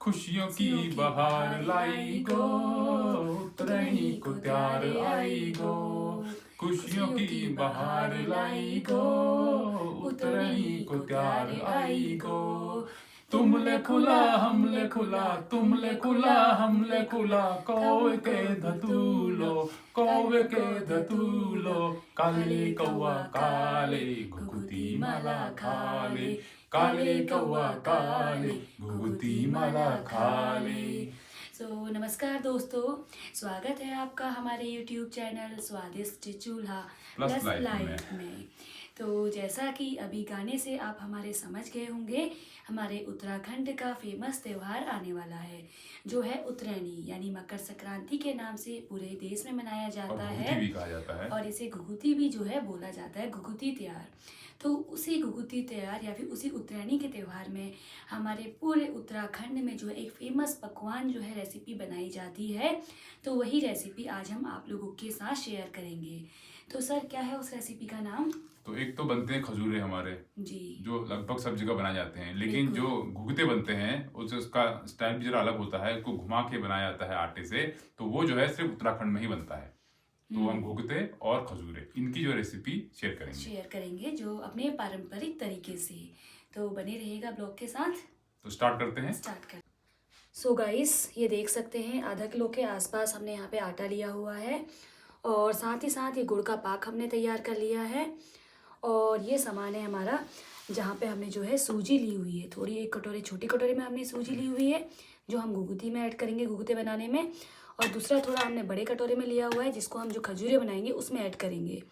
खुशियों की बहार लाई गो, उतरणी को त्यार आई गो। खुशियों की बहार लाई गो, उतरणी को त्यार आई गो। तुमले खुला हमले खुला, तुमले खुला हमले खुला, कौवे के धतूलो, कौवे के धतूलो। काले कौवा काले, घुघुती माला खाले, काले कौवा काले, घुघुती माला खाले। नमस्कार दोस्तों, स्वागत है आपका हमारे YouTube चैनल स्वादिष्ट चूल्हा प्लस लाइफ में। तो जैसा कि अभी गाने से आप हमारे समझ गए होंगे, हमारे उत्तराखंड का फेमस त्यौहार आने वाला है, जो है उत्तरायणी यानी मकर संक्रांति के नाम से पूरे देश में मनाया जाता है, भी कहा जाता है और इसे घुघुती भी जो है बोला जाता है, घुघुती त्योहार। तो उसी घुघुती त्योहार या फिर उसी उत्तरायणी के त्यौहार में हमारे पूरे उत्तराखंड में जो है एक फेमस पकवान जो है रेसिपी बनाई जाती है। तो वही रेसिपी आज हम आप लोगों के साथ शेयर करेंगे। तो सर, क्या है उस रेसिपी का नाम? तो एक तो बनते हैं खजूरे हमारे जी, जो लगभग सब जगह बनाए जाते हैं, लेकिन जो घुघुते बनते हैं उसका स्टाइल भी जरा अलग होता है। उसको घुमा के बनाया जाता है आटे से, तो वो जो है सिर्फ उत्तराखंड में ही बनता है। तो हम घुघुते और खजूरे इनकी जो रेसिपी शेयर करेंगे जो अपने पारंपरिक तरीके से। तो बने रहेगा ब्लॉग के साथ। तो स्टार्ट करते हैं। सो गाइस, ये देख सकते हैं आधा किलो के आसपास हमने यहाँ पे आटा लिया हुआ है, और साथ ही साथ ये गुड़ का पाक हमने तैयार कर लिया है। और ये सामान है हमारा, जहाँ पे हमने जो है सूजी ली हुई है, थोड़ी एक कटोरी, छोटी कटोरी में हमने सूजी ली हुई है, जो हम घुघुती में ऐड करेंगे घुघुते बनाने में। और दूसरा थोड़ा हमने बड़े कटोरे में लिया हुआ है, जिसको हम जो खजूरे बनाएंगे उसमें ऐड करेंगे।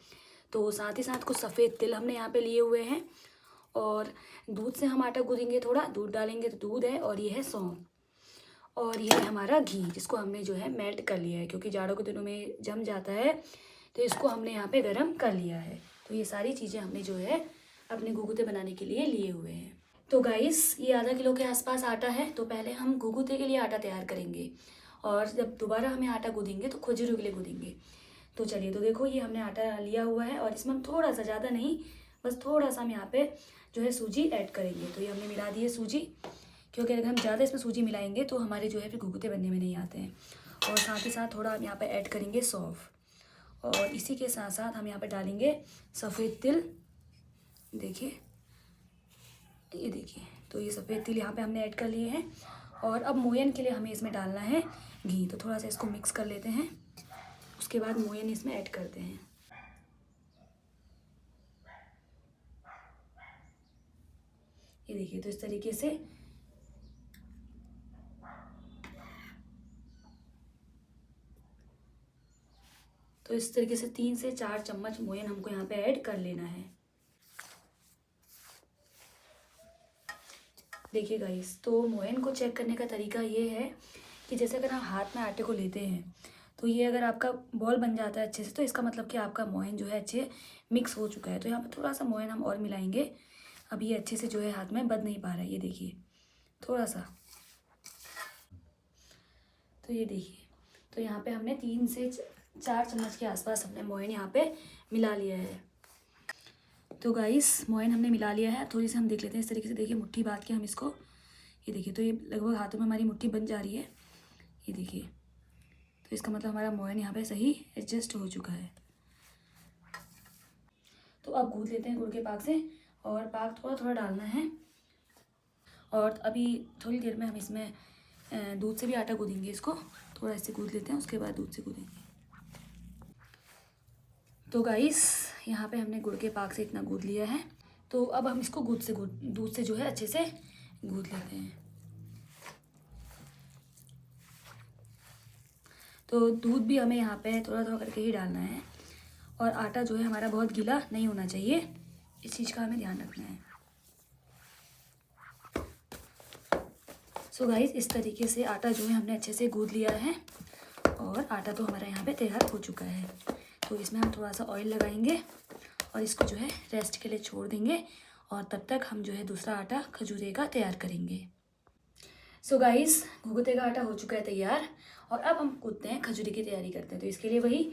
तो साथ ही साथ कुछ सफ़ेद तिल हमने यहाँ पे लिए हुए हैं, और दूध से हम आटा गूँथेंगे, थोड़ा दूध डालेंगे तो दूध है, और ये है सौंफ, और ये है हमारा घी, जिसको हमने जो है मेल्ट कर लिया है, क्योंकि जाड़ों के दिनों में जम जाता है, तो इसको हमने यहाँ पे गरम कर लिया है। तो ये सारी चीज़ें हमने जो है अपने घुघुते बनाने के लिए लिए हुए हैं। तो गाइस, ये आधा किलो के आसपास आटा है। तो पहले हम घुघुते के लिए आटा तैयार करेंगे, और जब दोबारा हमें आटा गूँथेंगे तो खजूरों के लिए गूँथेंगे। तो चलिए, तो देखो ये हमने आटा लिया हुआ है, और इसमें हम थोड़ा सा, ज़्यादा नहीं, बस थोड़ा सा हम यहाँ पे जो है सूजी ऐड करेंगे। तो ये हमने मिला दी है सूजी, क्योंकि अगर हम ज़्यादा इसमें सूजी मिलाएंगे तो हमारे जो है फिर घुघुते बनने में नहीं आते हैं। और साथ ही साथ थोड़ा हम यहाँ पे ऐड करेंगे सौंफ, और इसी के साथ साथ हम यहाँ पे डालेंगे सफ़ेद तिल। देखिए, ये देखिए, तो ये सफ़ेद तिल यहाँ पे हमने ऐड कर लिए हैं। और अब मोयन के लिए हमें इसमें डालना है घी। तो थोड़ा सा इसको मिक्स कर लेते हैं, उसके बाद मोयन इसमें ऐड करते हैं। ये देखिए, तो इस तरीके से इस तरीके से 3 से 4 चम्मच मोयन हमको यहाँ पे ऐड कर लेना है। देखिए गाइस, तो मोयन को चेक करने का तरीका ये है कि जैसे अगर हम हाथ में आटे को लेते हैं, तो ये अगर आपका बॉल बन जाता है अच्छे से, तो इसका मतलब कि आपका मोयन जो है अच्छे मिक्स हो चुका है। तो यहाँ पर थोड़ा सा मोयन हम और मिलाएंगे। अब ये अच्छे से जो है हाथ में बंध नहीं पा रहा है, ये देखिए थोड़ा सा। तो ये देखिए, तो यहाँ पे हमने 3 से 4 चम्मच के आसपास हमने मोयन यहाँ पे मिला लिया है। तो गाइस, मोयन हमने मिला लिया है। थोड़ी सी हम देख लेते हैं इस तरीके से। देखिए, मुट्ठी बांध के हम इसको, ये देखिए, तो ये लगभग हाथों में हमारी मुट्ठी बन जा रही है, ये देखिए। तो इसका मतलब हमारा मोयन यहाँ पे सही एडजस्ट हो चुका है। तो अब गूँथ लेते हैं गुड़ के पाक से, और पाक थोड़ा थोड़ा डालना है। और अभी थोड़ी देर में हम इसमें दूध से भी आटा गूँथेंगे। इसको थोड़ा ऐसे गूँथ लेते हैं, उसके बाद दूध से गूँथेंगे। तो गाइस, यहाँ पे हमने गुड़ के पाक से इतना गूँथ लिया है। तो अब हम इसको दूध से जो है अच्छे से गूँथ लेते हैं। तो दूध भी हमें यहाँ पे थोड़ा थोड़ा करके ही डालना है, और आटा जो है हमारा बहुत गीला नहीं होना चाहिए, इस चीज़ का हमें ध्यान रखना है। सो गाइस, इस तरीके से आटा जो है हमने अच्छे से गूँथ लिया है, और आटा तो हमारा यहाँ पे तैयार हो चुका है। तो इसमें हम थोड़ा सा ऑयल लगाएंगे, और इसको जो है रेस्ट के लिए छोड़ देंगे, और तब तक हम जो है दूसरा आटा खजूरे का तैयार करेंगे। सो गाइस, घुघुते का आटा हो चुका है तैयार, और अब हम कूदते हैं खजूरे की तैयारी करते हैं। तो इसके लिए वही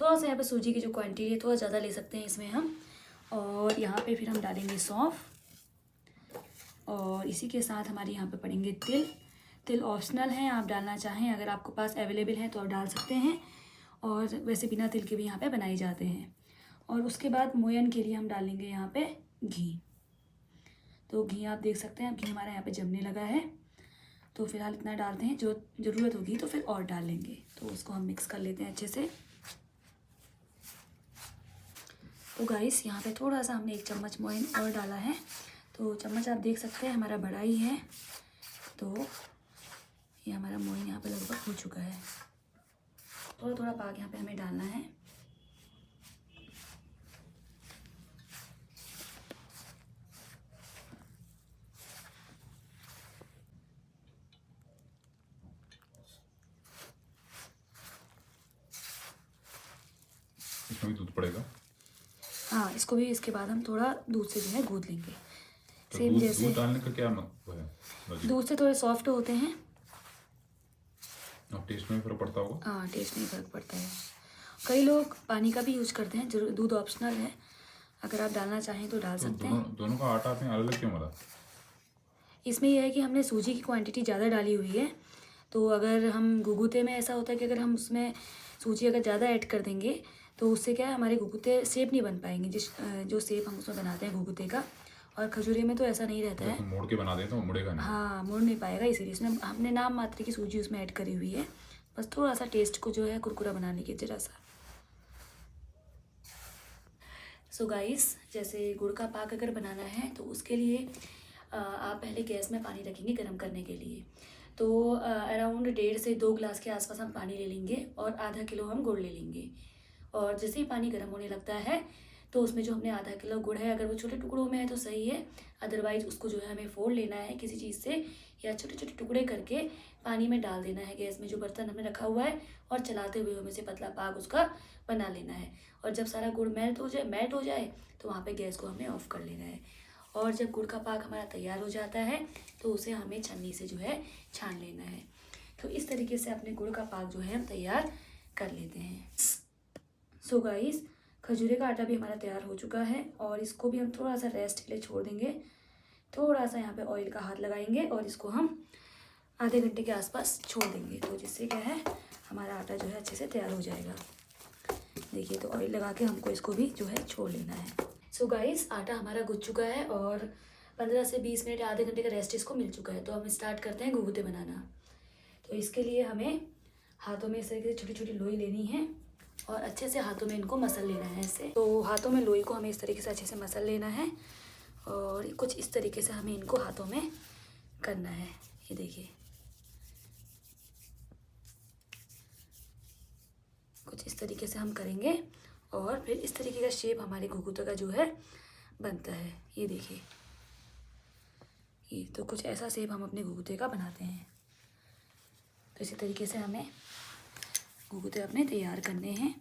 थोड़ा सा यहाँ पे सूजी की जो क्वांटिटी है थोड़ा ज़्यादा ले सकते हैं इसमें हम। और यहाँ पे फिर हम डालेंगे सौंफ, और इसी के साथ हमारे यहाँ पे पड़ेंगे तिल। तिल ऑप्शनल है, आप डालना चाहें अगर आपके पास अवेलेबल है तो आप डाल सकते हैं, और वैसे बिना तिल के भी यहाँ पे बनाए जाते हैं। और उसके बाद मोयन के लिए हम डालेंगे यहाँ पे घी। तो घी आप देख सकते हैं, अब घी हमारा यहाँ पे जमने लगा है, तो फिलहाल इतना डालते हैं, जो ज़रूरत होगी तो फिर और डाल लेंगे। तो उसको हम मिक्स कर लेते हैं अच्छे से। तो गाइस यहाँ पे थोड़ा सा हमने 1 चम्मच मोयन और डाला है, तो चम्मच आप देख सकते हैं हमारा बड़ा ही है। तो ये हमारा मोयन यहाँ पे लगभग हो चुका है। थोड़ा थोड़ा पाक यहाँ पे हमें डालना है। इसमें भी दूध पड़ेगा? हाँ, इसको भी इसके बाद हम थोड़ा दूध से जो है गूंथ लेंगे। तो सेम जैसे दूध डालने का क्या मतलब है? दूध से थोड़े सॉफ्ट होते हैं और टेस्ट में भी फर्क पड़ता होगा? हाँ, टेस्ट में फ़र्क पड़ता है। कई लोग पानी का भी यूज करते हैं, जरूर दूध ऑप्शनल है, अगर आप डालना चाहें तो डाल तो सकते हैं। दोनों का आटा आपने अलग अलग क्यों मला? इसमें यह है कि हमने सूजी की क्वांटिटी ज़्यादा डाली हुई है, तो अगर हम गुगुते में ऐसा होता है कि अगर हम उसमें सूजी अगर ज़्यादा ऐड कर देंगे तो उससे क्या है, हमारे गुगुते शेप नहीं बन पाएंगे, जो शेप हम उसमें बनाते हैं गुगुते का। और खजूरे में तो ऐसा नहीं रहता है। तो मोड़ के बना दे तो मुड़ेगा नहीं। हाँ, मुड़ नहीं पाएगा, इसीलिए इसमें हमने नाम मात्र की सूजी उसमें ऐड करी हुई है, बस थोड़ा सा टेस्ट को जो है कुरकुरा बनाने की जरा सा। सो गाइस, जैसे गुड़ का पाक अगर बनाना है तो उसके लिए आप पहले गैस में पानी रखेंगे गर्म करने के लिए। तो अराउंड 1.5 से 2 गिलास के आसपास हम पानी ले लेंगे और आधा किलो हम गुड़ ले लेंगे। और जैसे ही पानी गर्म होने लगता है तो उसमें जो हमने आधा किलो गुड़ है, अगर वो छोटे टुकड़ों में है तो सही है, अदरवाइज उसको जो है हमें फोड़ लेना है किसी चीज़ से, या छोटे छोटे टुकड़े करके पानी में डाल देना है गैस में जो बर्तन हमने रखा हुआ है, और चलाते हुए हमें से पतला पाक उसका बना लेना है। और जब सारा गुड़ मेल्ट हो जाए तो वहाँ पे गैस को हमें ऑफ कर लेना है। और जब गुड़ का पाक हमारा तैयार हो जाता है तो उसे हमें छन्नी से जो है छान लेना है। तो इस तरीके से अपने गुड़ का पाक जो है हम तैयार कर लेते हैं। सो गाइस, खजूरे का आटा भी हमारा तैयार हो चुका है, और इसको भी हम थोड़ा सा रेस्ट के लिए छोड़ देंगे। थोड़ा सा यहाँ पे ऑयल का हाथ लगाएंगे और इसको हम आधे घंटे के आसपास छोड़ देंगे, तो जिससे क्या है हमारा आटा जो है अच्छे से तैयार हो जाएगा। देखिए, तो ऑयल लगा के हमको इसको भी जो है छोड़ लेना है। सो गाइस, आटा हमारा गुज चुका है और 15 से 20 मिनट आधे घंटे का रेस्ट इसको मिल चुका है। तो हम स्टार्ट करते हैं घुघुते बनाना। तो इसके लिए हमें हाथों में इस तरीके से छोटी छोटी लोई लेनी है और अच्छे से हाथों में इनको मसल लेना है ऐसे। तो हाथों में लोई को हमें इस तरीके से अच्छे से मसल लेना है, और कुछ इस तरीके से हमें इनको हाथों में करना है। ये देखिए, कुछ इस तरीके से हम करेंगे और फिर इस तरीके का शेप हमारे घुघुते का जो है बनता है। ये देखिए, ये तो कुछ ऐसा शेप हम अपने घुघुते का बनाते हैं। तो इसी तरीके से हमें घुघुते अपने तैयार करने हैं।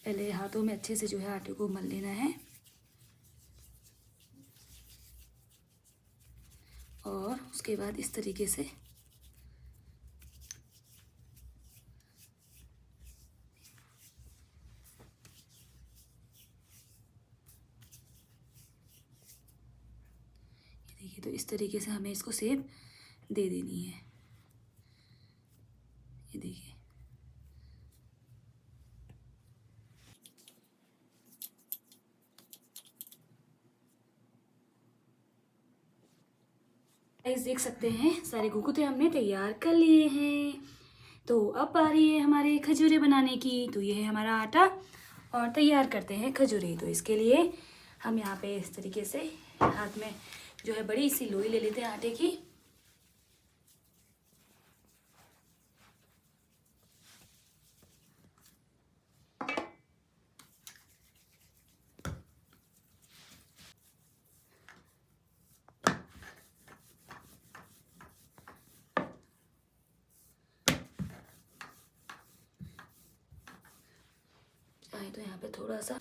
पहले हाथों में अच्छे से जो है आटे को मल लेना है, और उसके बाद इस तरीके से देखिए, तो इस तरीके से हमें इसको शेप दे देनी है। ये देखिए, गाइस देख सकते हैं सारे घुघुते हमने तैयार कर लिए हैं। तो अब आ रही है हमारे खजूरे बनाने की। तो ये है हमारा आटा, और तैयार करते हैं खजूरे। तो इसके लिए हम यहाँ पे इस तरीके से हाथ में जो है बड़ी सी लोई ले लेते हैं आटे की। चाहे तो यहाँ पे थोड़ा सा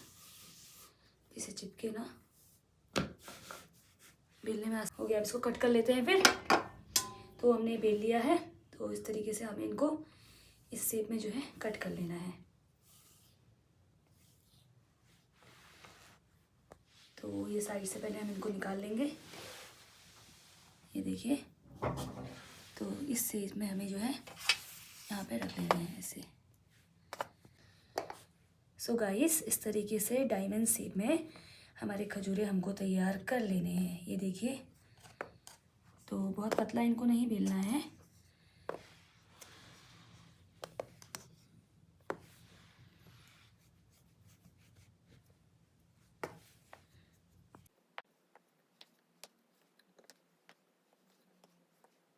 इसे चिपके ना, बेलने में हो गया। अब इसको कट कर लेते हैं फिर। तो हमने बेल लिया है, तो इस तरीके से हमें इनको इस शेप में जो है कट कर लेना है। तो ये साइड से पहले हम इनको निकाल लेंगे। ये देखिए, तो इस सेज में हमें जो है यहाँ पे रख लेना है ऐसे। सो गाइस, इस तरीके से डायमंड शेप में हमारे खजूरे हमको तैयार कर लेने हैं। ये देखिए, तो बहुत पतला इनको नहीं बेलना है।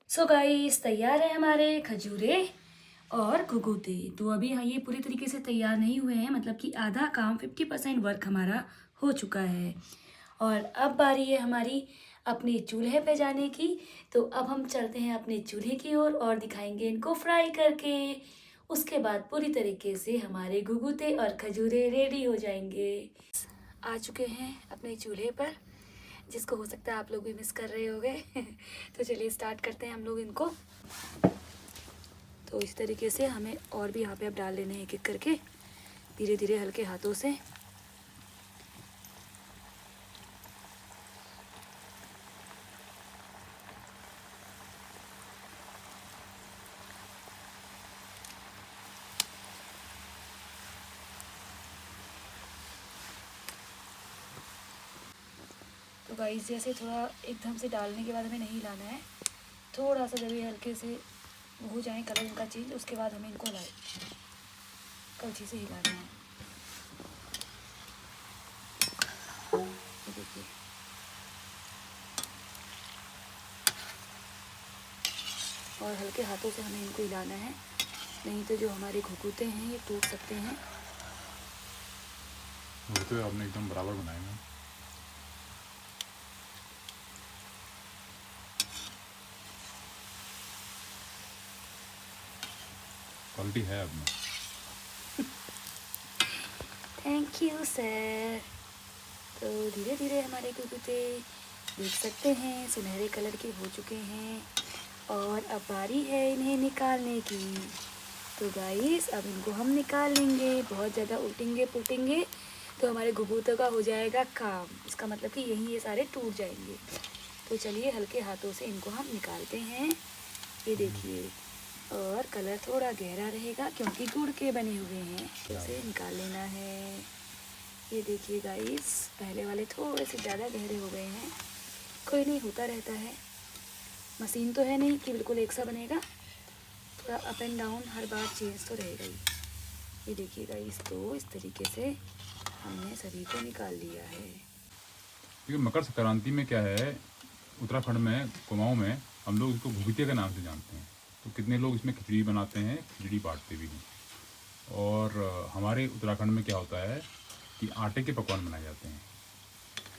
सो गाइस, तैयार है हमारे खजूरे और घुघुते। तो अभी हाँ, ये पूरी तरीके से तैयार नहीं हुए हैं, मतलब कि आधा काम 50% वर्क हमारा हो चुका है। और अब बारी है हमारी अपने चूल्हे पे जाने की। तो अब हम चलते हैं अपने चूल्हे की ओर और दिखाएंगे इनको फ्राई करके। उसके बाद पूरी तरीके से हमारे घुघुते और खजूरे रेडी हो जाएंगे। आ चुके हैं अपने चूल्हे पर, जिसको हो सकता है आप लोग भी मिस कर रहे होंगे। तो चलिए स्टार्ट करते हैं हम लोग इनको। तो इस तरीके से हमें और भी यहाँ पे अब डाल लेने हैं एक एक करके, धीरे धीरे हल्के हाथों से। तो गाइस, जैसे थोड़ा एकदम से डालने के बाद हमें नहीं हिलाना है, थोड़ा सा जब ये हल्के से हो जाए कलर इनका चेंज, उसके बाद हमें इनको कलछी से हिलाना है। ये देखिए, और हल्के हाथों से हमें इनको हिलाना है, नहीं तो जो हमारे घुघुते हैं ये टूट सकते हैं। घुघुते आपने एकदम बराबर बनाए हैं। क्वालिटी है अब में। Thank you sir. तो धीरे धीरे हमारे घुघुते देख सकते हैं सुनहरे कलर के हो चुके हैं, और अब बारी है इन्हें निकालने की। तो गाइस, अब इनको हम निकाल लेंगे। बहुत ज़्यादा उल्टेंगे पुल्टेंगे तो हमारे घुघुतों का हो जाएगा काम। इसका मतलब कि यहीं ये सारे टूट जाएंगे। तो चलिए हल्के हाथों से इनको हम निकालते हैं। ये देखिए, और कलर थोड़ा गहरा रहेगा क्योंकि गुड़ के बने हुए हैं, तो इसे निकाल लेना है। ये देखिए गाइस, पहले वाले थोड़े से ज़्यादा गहरे हो गए हैं, कोई नहीं, होता रहता है। मशीन तो है नहीं कि बिल्कुल एक सा बनेगा, थोड़ा up and down her bar change तो रहेगा ही। ये देखिए गाइस, तो इस तरीके से हमने सभी को निकाल लिया है। क्योंकि मकर संक्रांति में क्या है, उत्तराखंड में कुमाऊं में हम लोग इसको घुघुतिया के नाम से जानते हैं। तो कितने लोग इसमें खिचड़ी बनाते हैं, खिचड़ी बांटते भी हैं। और हमारे उत्तराखंड में क्या होता है कि आटे के पकवान बनाए जाते हैं,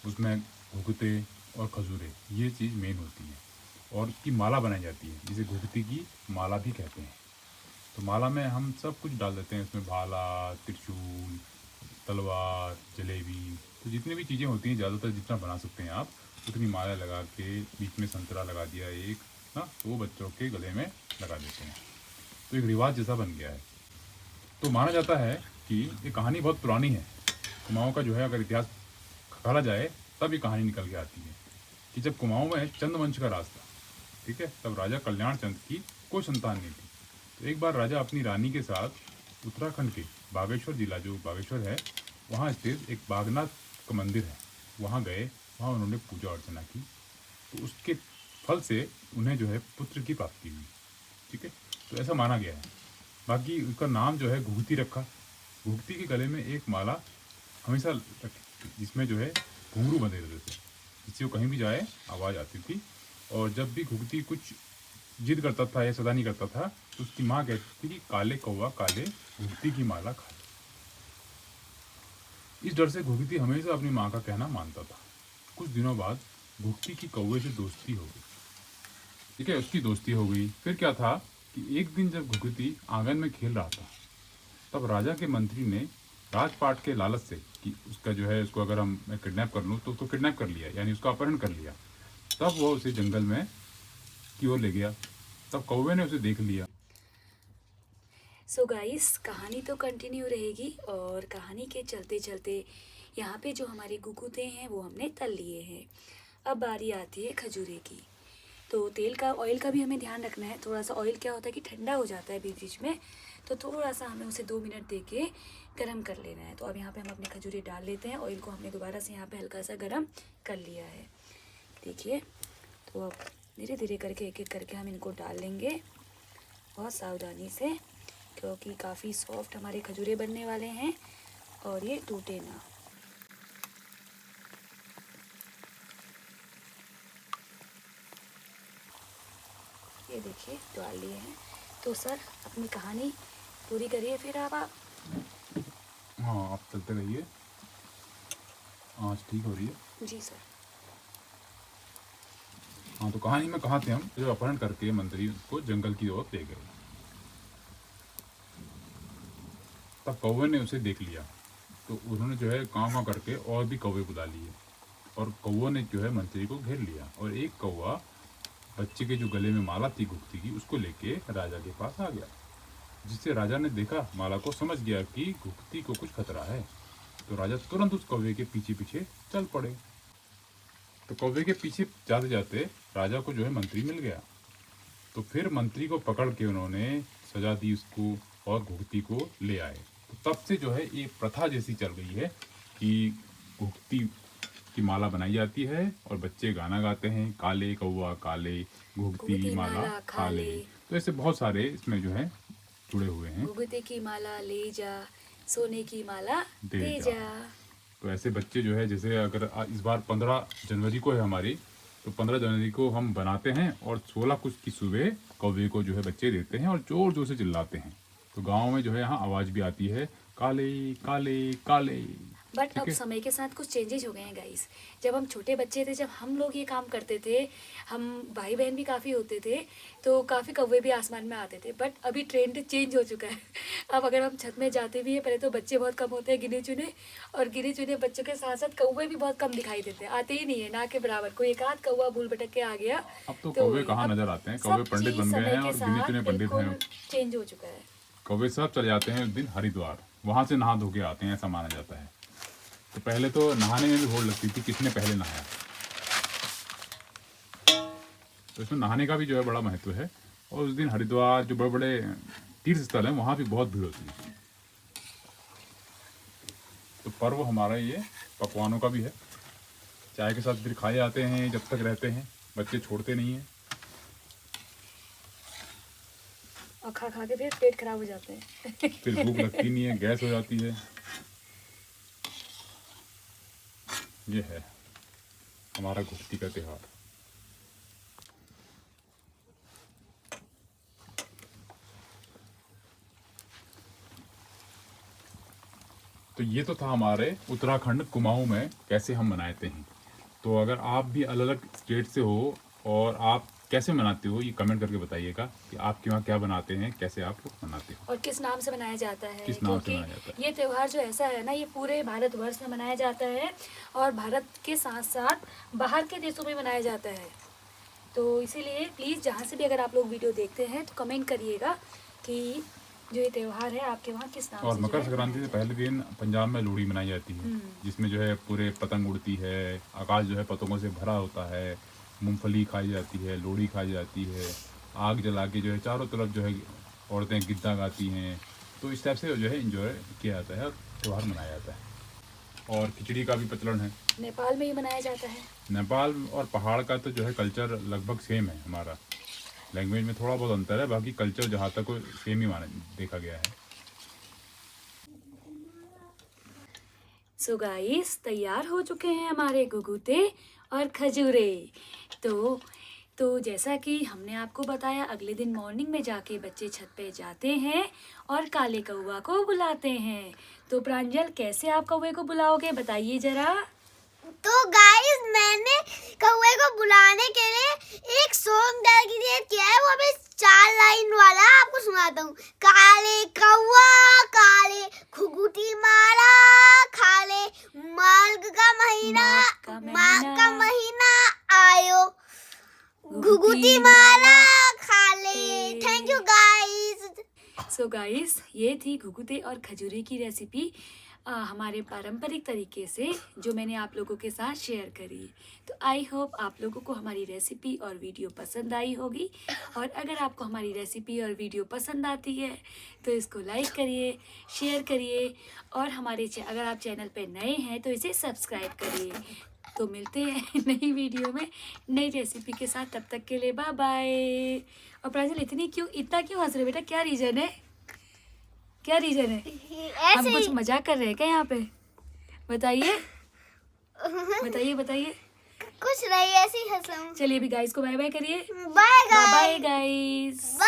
उसमें घुघुते और खजूरे ये चीज़ मेन होती है। और उसकी माला बनाई जाती है, जिसे घुघुती की माला भी कहते हैं। तो माला में हम सब कुछ डाल देते हैं, इसमें भाला, त्रिशूल, तलवार, जलेबी, तो जितनी भी चीज़ें होती हैं ज़्यादातर जितना बना सकते हैं आप उतनी माला लगा के बीच में संतरा लगा दिया एक ना, तो वो बच्चों के गले में लगा देते हैं। तो एक रिवाज जैसा बन गया है। तो माना जाता है कि ये कहानी बहुत पुरानी है। कुमाऊं का जो है अगर इतिहास खंगाला जाए तब ये कहानी निकल के आती है कि जब कुमाऊं में चंद्रवंश का राज था, ठीक है, तब राजा कल्याण चंद की कोई संतान नहीं थी। तो एक बार राजा अपनी रानी के साथ उत्तराखंड के बागेश्वर जिला, जो बागेश्वर है, वहाँ स्थित एक बागनाथ का मंदिर है, वहाँ गए। वहाँ उन्होंने पूजा अर्चना की, तो उसके फल से उन्हें जो है पुत्र की प्राप्ति हुई। ठीक है, तो ऐसा माना गया है। बाकी उसका नाम जो है घुघुती रखा। घुघुती के गले में एक माला हमेशा रखी जिसमें जो है घुंघरू बंधे रहते थे, जिससे वो कहीं भी जाए आवाज़ आती थी। और जब भी घुघुती कुछ जिद करता था या सदा नहीं करता था, तो उसकी माँ कहती थी कि काले कौवा काले घुघुती की माला खा। इस डर से घुघुती हमेशा अपनी माँ का कहना मानता था। कुछ दिनों बाद घुघुती की कौवे से दोस्ती हो गई। ठीक है, उसकी दोस्ती हो गई। फिर क्या था कि एक दिन जब घुघुती आंगन में खेल रहा था, तब राजा के मंत्री ने राजपाट के लालच से कि उसका जो है, उसको अगर मैं किडनैप कर लूँ तो उसको किडनैप कर लिया, यानी उसका अपहरण कर लिया। तब वो उसे जंगल में की ओर ले गया। तब कौवे ने उसे देख लिया। सो गाइस, कहानी तो कंटिन्यू रहेगी, और कहानी के चलते चलते यहाँ पे जो हमारे घुघुते हैं वो हमने तल लिए हैं। अब बारी आती है खजूरे की। तो तेल का ऑयल का भी हमें ध्यान रखना है। थोड़ा सा ऑयल क्या होता है कि ठंडा हो जाता है बीच बीच में, तो थोड़ा सा हमें उसे 2 मिनट दे के गर्म कर लेना है। तो अब यहाँ पे हम अपनी खजूरें डाल लेते हैं। ऑयल को हमने दोबारा से यहाँ पे हल्का सा गर्म कर लिया है, देखिए। तो अब धीरे धीरे करके एक एक करके हम इनको डाल लेंगे, बहुत सावधानी से, क्योंकि काफ़ी सॉफ्ट हमारे खजूरें बनने वाले हैं और ये टूटे ना। ये देखिए डाल लिए हैं। तो सर अपनी कहानी पूरी करिए फिर आप। हाँ, आप चलते रहिए, आँच ठीक हो रही है। जी सर। हाँ, तो कहानी में कहाँ थे हम? जो अपहरण करके मंत्री को जंगल की ओर ले गए, तब कौवे ने उसे देख लिया। तो उन्होंने जो है काँव काँव करके और भी कौवे बुला लिए, और कौवों ने जो है मंत्री को घेर लिया। और एक कौवा बच्चे के जो गले में माला थी घुघती की, उसको लेके राजा के पास आ गया। जिससे राजा ने देखा माला को, समझ गया कि घुघती को कुछ खतरा है। तो राजा तुरंत उस कौवे के पीछे पीछे चल पड़े। तो कौवे के पीछे जाते जाते राजा को जो है मंत्री मिल गया। तो फिर मंत्री को पकड़ के उन्होंने सजा दी उसको, और घुघती को ले आए। तो तब से जो है ये प्रथा जैसी चल गई है कि घुघती की माला बनाई जाती है और बच्चे गाना गाते हैं, काले कौवा काले घुघती माला खा ले। तो ऐसे बहुत सारे इसमें जो है जुड़े हुए हैं। घुघती की माला ले जा, सोने की माला दे जा। तो ऐसे बच्चे जो है, जैसे अगर इस बार 15 जनवरी को है हमारी, तो 15 जनवरी को हम बनाते हैं और 16 कुछ की सुबह कौवे को जो है बच्चे देते हैं और जोर जोर से चिल्लाते हैं। तो गाँव में जो है यहाँ आवाज़ भी आती है, काले काले काले। बट अब समय के साथ कुछ चेंजेस हो गए हैं गाइस। जब हम छोटे बच्चे थे, जब हम लोग ये काम करते थे, हम भाई बहन भी काफ़ी होते थे, तो काफ़ी कौवे भी आसमान में आते थे। बट अभी ट्रेंड चेंज हो चुका है। अब अगर हम छत में जाते भी हैं, पहले तो बच्चे बहुत कम होते हैं, गिने चुने, और गिने चुने बच्चों के साथ साथ कौवे भी बहुत कम दिखाई देते हैं, आते ही नहीं है ना के बराबर। कोई एक आध कौवा भूल भटक के आ गया। अब तो कौवे कहाँ नजर आते हैं, कौवे पंडित बन गए हैं और गिने चुने पंडित हैं। चेंज हो चुका है। कौवे सब चले जाते हैं उस दिन हरिद्वार, वहाँ से नहा धो के आते हैं, ऐसा माना जाता है। तो पहले तो नहाने में भी होड़ लगती थी, किसने पहले नहाया। तो इसमें नहाने का भी जो है बड़ा महत्व है। और उस दिन हरिद्वार, जो बड़े बड़े तीर्थ स्थल हैं, वहाँ भी बहुत भीड़ होती है। तो पर्व हमारा ये पकवानों का भी है। चाय के साथ फिर खाए जाते हैं, जब तक रहते हैं, बच्चे छोड़ते नहीं हैं। और खा खा के फिर पेट खराब हो जाते हैं। फिर भूख लगती नहीं है, गैस हो जाती है। ये है हमारा घुघती का त्योहार। तो ये तो था हमारे उत्तराखंड कुमाऊं में कैसे हम मनाते हैं। तो अगर आप भी अलग अलग स्टेट से हो और आप कैसे मनाते हो, ये कमेंट करके बताइएगा कि आपके वहाँ क्या बनाते हैं, कैसे आप लोग मनाते हो और किस नाम से मनाया जाता है। किस नाम से मनाया जाता है। ये त्यौहार जो ऐसा है ना, ये पूरे भारतवर्ष में मनाया जाता है और भारत के साथ साथ बाहर के देशों में मनाया जाता है। तो इसीलिए प्लीज़ जहाँ से भी अगर आप लोग वीडियो देखते हैं तो कमेंट करिएगा कि जो ये त्यौहार है आपके वहाँ किस नाम और से। मकर संक्रांति से पहले दिन पंजाब में लोहड़ी मनाई जाती है, जिसमें जो है पूरे पतंग उड़ती है, आकाश जो है पतंगों से भरा होता है, मूंगफली खाई जाती है, लोहड़ी खाई जाती है, आग जला के जो है चारों तरफ जो है औरतें गिद्दा गाती हैं। तो इस टाइप से जो है एंजॉय किया जाता है और त्यौहार मनाया जाता है। और खिचड़ी का भी प्रचलन है। नेपाल में ही मनाया जाता है। नेपाल और पहाड़ का तो जो है कल्चर लगभग सेम है हमारा। लैंग्वेज में थोड़ा बहुत अंतर है, बाकी कल्चर जहाँ तक सेम ही माना देखा गया है। सो गाइस, तैयार हो चुके हैं हमारे घुघुते और खजूरे। तो जैसा कि हमने आपको बताया, अगले दिन मॉर्निंग में जाके बच्चे छत पे जाते हैं और काले कौवा को बुलाते हैं। तो प्रांजल, कैसे आप कौवे को बुलाओगे, बताइए जरा। तो गाइस, मैंने कौवे को बुलाने के लिए एक सॉन्ग क्रिएट किया है। वो अभी 4 लाइन वाला आपको सुनाता हूँ। काले कौवा काले घुघुती माला खा ले, माघ का महीना आयो, घुघुती माला खा ले। Thank you guys. So guys, ये थी घुघुते और खजूरे की रेसिपी। हमारे पारंपरिक तरीके से जो मैंने आप लोगों के साथ शेयर करी। तो आई होप आप लोगों को हमारी रेसिपी और वीडियो पसंद आई होगी। और अगर आपको हमारी रेसिपी और वीडियो पसंद आती है तो इसको लाइक करिए, शेयर करिए और अगर आप चैनल पे नए हैं तो इसे सब्सक्राइब करिए। तो मिलते हैं नई वीडियो में नई रेसिपी के साथ। तब तक के लिए बाय बाय। और प्रांजल इतना क्यों हंस रहे बेटा? क्या रीज़न है? क्या रीज़न है? हम ऐसे कुछ ही मजाक कर रहे हैं क्या यहाँ पे? बताइए बताइए। कुछ नहीं, ऐसे ही हंसा हूँ। चलिए अभी गाइस को बाय बाय करिए। Bye bye guys. गाइस।